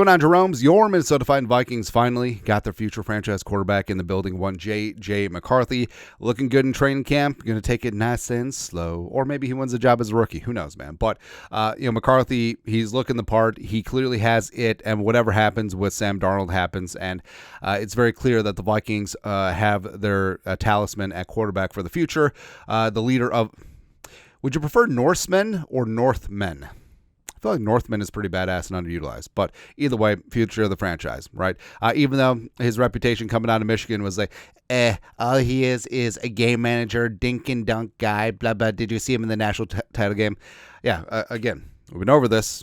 going on, Jerome's? Your Minnesota Fighting Vikings finally got their future franchise quarterback in the building. One J.J. McCarthy, looking good in training camp. Going to take it nice and slow, or maybe he wins the job as a rookie. Who knows, man? But McCarthy, he's looking the part. He clearly has it, and whatever happens with Sam Darnold happens. And it's very clear that the Vikings have their talisman at quarterback for the future. The leader of, would you prefer Norsemen or Northmen? I feel like Northman is pretty badass and underutilized, but either way, future of the franchise, right? Even though his reputation coming out of Michigan was like, all he is a game manager, dink and dunk guy, blah, blah. Did you see him in the national title game? Yeah, again, we've been over this.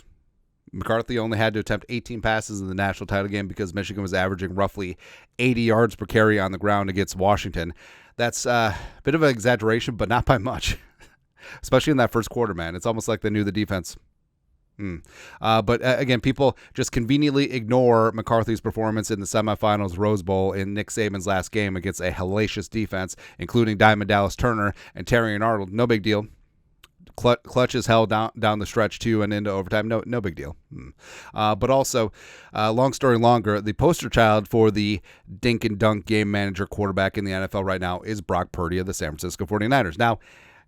McCarthy only had to attempt 18 passes in the national title game because Michigan was averaging roughly 80 yards per carry on the ground against Washington. That's a bit of an exaggeration, but not by much, especially in that first quarter, man. It's almost like they knew the defense. But again, people just conveniently ignore McCarthy's performance in the semifinals Rose Bowl in Nick Saban's last game against a hellacious defense, including Diamond Dallas Turner and Terrion Arnold. No big deal. Clutch is held down the stretch too and into overtime. No big deal. But also, long story longer, the poster child for the dink and dunk game manager quarterback in the NFL right now is Brock Purdy of the San Francisco 49ers. Now,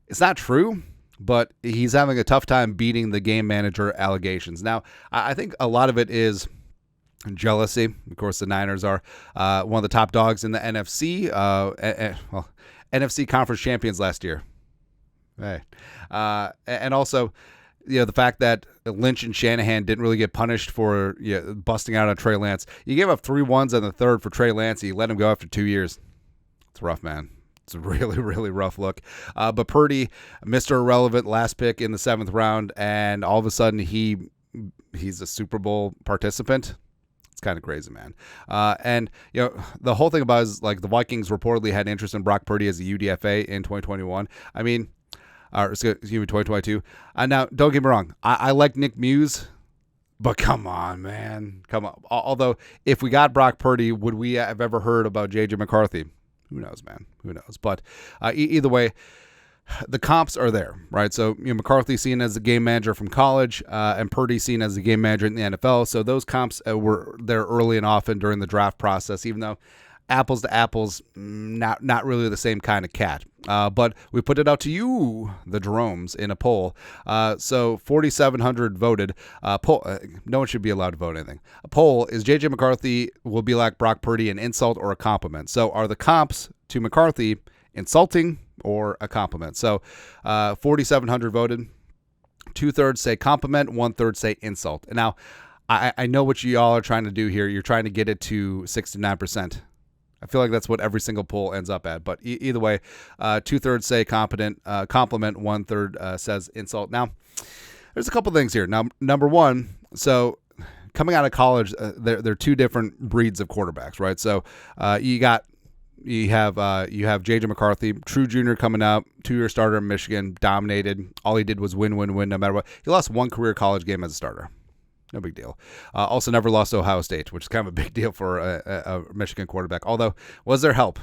it's not true, but he's having a tough time beating the game manager allegations. Now, I think a lot of it is jealousy. Of course, the Niners are one of the top dogs in the NFC. NFC conference champions last year. Hey. And also, the fact that Lynch and Shanahan didn't really get punished for busting out on Trey Lance. You gave up 3 1s on the third for Trey Lance. You let him go after 2 years. It's rough, man. It's a really, really rough look. But Purdy, Mr. Irrelevant, last pick in the 7th round, and all of a sudden he's a Super Bowl participant. It's kind of crazy, man. And the whole thing about it is like the Vikings reportedly had interest in Brock Purdy as a UDFA in 2021. I mean, excuse me, 2022. Now, don't get me wrong. I like Nick Muse, but come on, man. Come on. Although, if we got Brock Purdy, would we have ever heard about J.J. McCarthy? Who knows, man? Who knows? But either way, the comps are there, right? So McCarthy seen as a game manager from college, and Purdy seen as a game manager in the NFL. So those comps were there early and often during the draft process, even though apples to apples, not really the same kind of cat. But we put it out to you, the Jeromes, in a poll. So 4,700 voted. Poll. No one should be allowed to vote anything. A poll is J.J. McCarthy will be like Brock Purdy, an insult or a compliment. So are the comps to McCarthy insulting or a compliment? So 4,700 voted. 2/3 say compliment, 1/3 say insult. And now I know what you all are trying to do here. You're trying to get it to 69%. I feel like that's what every single poll ends up at. But either way, 2/3 say compliment, 1/3 says insult. Now, there's a couple things here. Now, number one, so coming out of college, there are 2 different breeds of quarterbacks, right? So you have J.J. McCarthy, true junior coming out, 2-year starter in Michigan, dominated. All he did was win no matter what. He lost 1 career college game as a starter. No big deal. Also never lost to Ohio State, which is kind of a big deal for a Michigan quarterback. Although, was there help?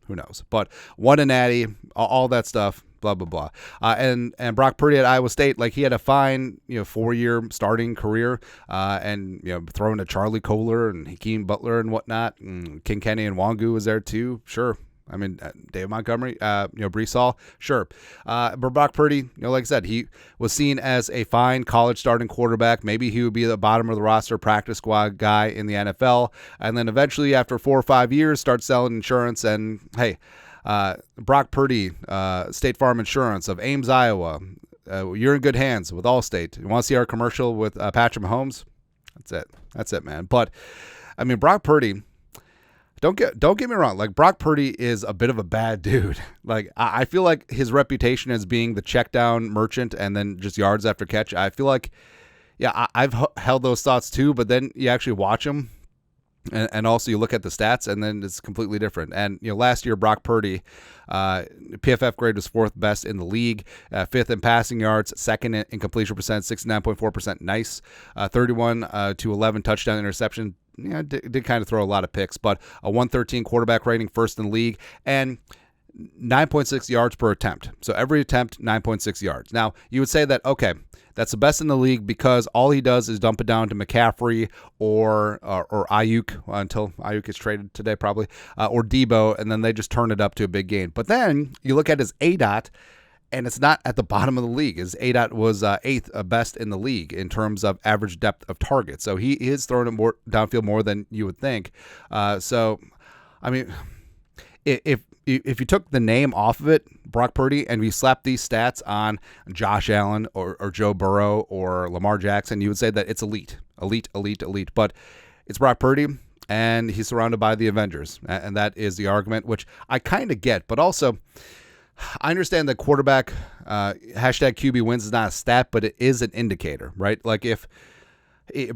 Who knows? But won a natty, all that stuff, blah, blah, blah. And Brock Purdy at Iowa State, like he had a fine 4-year starting career, and throwing to Charlie Kohler and Hakeem Butler and whatnot. And King Kenny and Wangu was there too. Sure. I mean, Dave Montgomery, Breece Hall, sure. But Brock Purdy, like I said, he was seen as a fine college starting quarterback. Maybe he would be the bottom of the roster practice squad guy in the NFL. And then eventually, after 4 or 5 years, start selling insurance. And, hey, Brock Purdy, State Farm Insurance of Ames, Iowa. You're in good hands with Allstate. You want to see our commercial with Patrick Mahomes? That's it, man. But, I mean, Brock Purdy, Don't get me wrong. Like, Brock Purdy is a bit of a bad dude. Like, I feel like his reputation as being the check down merchant and then just yards after catch. I feel like, I've held those thoughts too. But then you actually watch him, and also you look at the stats, and then it's completely different. And last year Brock Purdy, PFF grade was 4th best in the league, 5th in passing yards, 2nd in completion percent, 69.4%. Nice, 31 to 11 touchdown interception. Did kind of throw a lot of picks, but a 113 quarterback rating, 1st in the league, and 9.6 yards per attempt. So every attempt, 9.6 yards. Now, you would say that, okay, that's the best in the league because all he does is dump it down to McCaffrey or Ayuk until Ayuk gets traded today probably, or Debo, and then they just turn it up to a big game. But then you look at his ADOT, and it's not at the bottom of the league. His ADOT was eighth best in the league in terms of average depth of target. So he is throwing it more downfield more than you would think. So, I mean, if you took the name off of it, Brock Purdy, and we slapped these stats on Josh Allen or Joe Burrow or Lamar Jackson, you would say that it's elite. But it's Brock Purdy, and he's surrounded by the Avengers. And that is the argument, which I kind of get. But also, I understand that quarterback hashtag QB wins is not a stat, but it is an indicator, right? Like if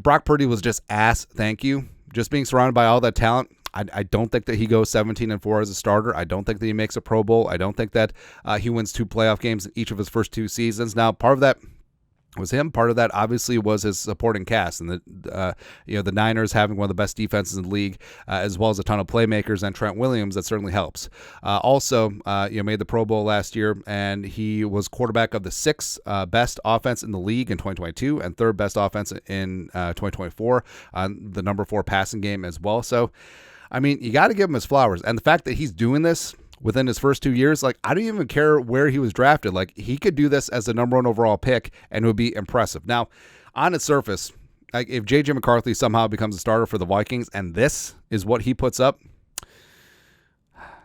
Brock Purdy was just ass, thank you, just being surrounded by all that talent, I don't think that he goes 17-4 as a starter. I don't think that he makes a Pro Bowl. I don't think that he wins 2 playoff games in each of his first 2 seasons. Now, part of that was him. Part of that obviously was his supporting cast, and the Niners having one of the best defenses in the league, as well as a ton of playmakers and Trent Williams. That certainly helps. Also, made the Pro Bowl last year, and he was quarterback of the 6th best offense in the league in 2022 and 3rd best offense in 2024 on the number 4 passing game as well. So, I mean, you got to give him his flowers, and the fact that he's doing this within his first 2 years, like, I don't even care where he was drafted. Like, he could do this as the number 1 overall pick, and it would be impressive. Now, on its surface, like, if J.J. McCarthy somehow becomes a starter for the Vikings, and this is what he puts up,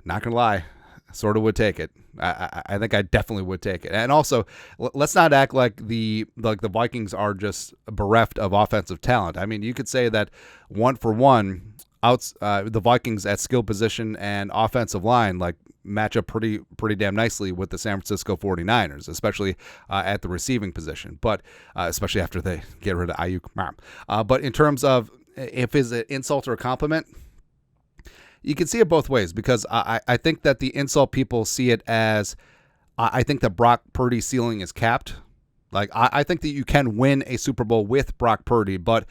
not going to lie, sort of would take it. I think I definitely would take it. And also, let's not act like the Vikings are just bereft of offensive talent. I mean, you could say that 1-for-1, the Vikings at skill position and offensive line like match up pretty damn nicely with the San Francisco 49ers, especially at the receiving position, but especially after they get rid of Ayuk. But in terms of if it's an insult or a compliment, you can see it both ways, because I think that the insult people see it as, I think that Brock Purdy's ceiling is capped. Like, I think that you can win a Super Bowl with Brock Purdy, but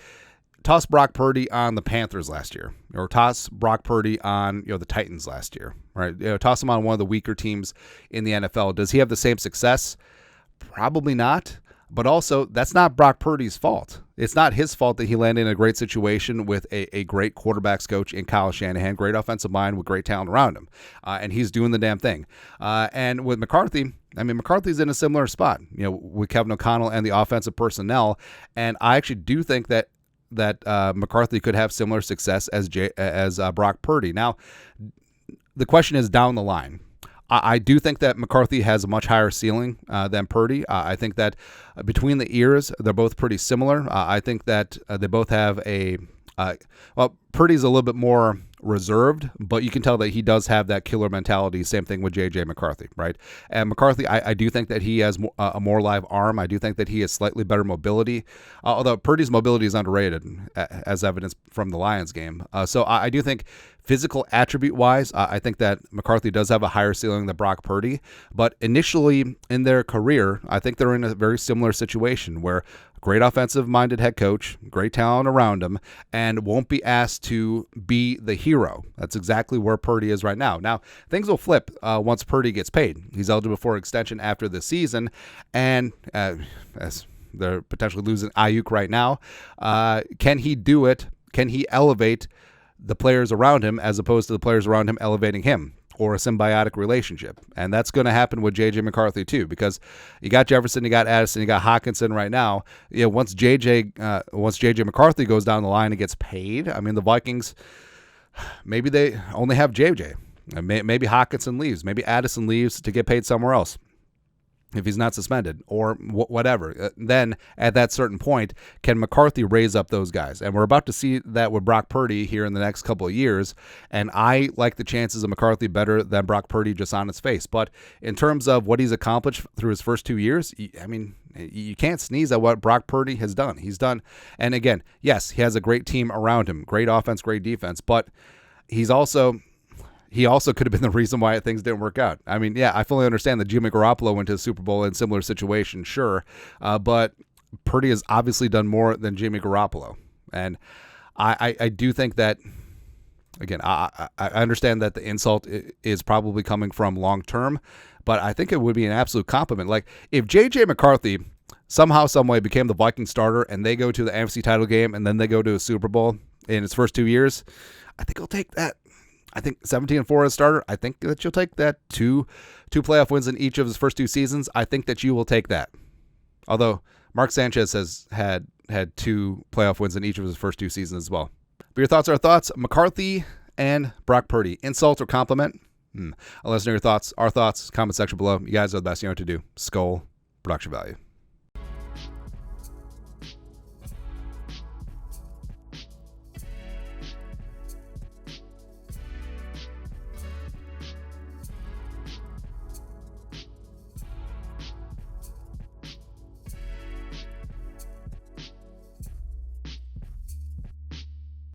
toss Brock Purdy on the Panthers last year, or toss Brock Purdy on the Titans last year, right? Toss him on one of the weaker teams in the NFL. Does he have the same success? Probably not. But also, that's not Brock Purdy's fault. It's not his fault that he landed in a great situation with a great quarterbacks coach in Kyle Shanahan, great offensive mind with great talent around him, and he's doing the damn thing. And with McCarthy, I mean, McCarthy's in a similar spot, with Kevin O'Connell and the offensive personnel. And I actually do think that McCarthy could have similar success as Brock Purdy. Now, the question is down the line. I do think that McCarthy has a much higher ceiling than Purdy. I think that between the ears, they're both pretty similar. I think that they both have Purdy's a little bit more reserved, but you can tell that he does have that killer mentality. Same thing with J.J. McCarthy, right? And McCarthy, I do think that he has a more live arm. I do think that he has slightly better mobility, although Purdy's mobility is underrated, as evidenced from the Lions game. So I do think physical attribute-wise, I think that McCarthy does have a higher ceiling than Brock Purdy. But initially in their career, I think they're in a very similar situation where great offensive-minded head coach, great talent around him, and won't be asked to be the hero. That's exactly where Purdy is right now. Now, things will flip once Purdy gets paid. He's eligible for extension after the season, and as they're potentially losing Ayuk right now, can he do it? Can he elevate the players around him as opposed to the players around him elevating him, or a symbiotic relationship? And that's going to happen with J.J. McCarthy too, because you got Jefferson, you got Addison, you got Hawkinson right now. Once J.J. McCarthy goes down the line and gets paid, I mean, the Vikings, maybe they only have J.J. Maybe Hawkinson leaves, maybe Addison leaves to get paid somewhere else if he's not suspended, or whatever. Then at that certain point, can McCarthy raise up those guys? And we're about to see that with Brock Purdy here in the next couple of years. And I like the chances of McCarthy better than Brock Purdy just on its face. But in terms of what he's accomplished through his first 2 years, I mean, you can't sneeze at what Brock Purdy has done. He's done. And again, yes, he has a great team around him, great offense, great defense, but he also could have been the reason why things didn't work out. I mean, yeah, I fully understand that Jimmy Garoppolo went to the Super Bowl in similar situation, sure, but Purdy has obviously done more than Jimmy Garoppolo. And I do think that, again, I understand that the insult is probably coming from long-term, but I think it would be an absolute compliment. Like, if J.J. McCarthy somehow, someway became the Vikings starter, and they go to the NFC title game, and then they go to a Super Bowl in his first 2 years, I think he'll take that. I think 17-4 as starter. I think that you'll take that. Two playoff wins in each of his first 2 seasons. I think that you will take that. Although Mark Sanchez has had 2 playoff wins in each of his first 2 seasons as well. But your thoughts are thoughts. McCarthy and Brock Purdy. Insult or compliment? I'll listen to your thoughts. Our thoughts. Comment section below. You guys are the best. You know what to do. Skull. Production value.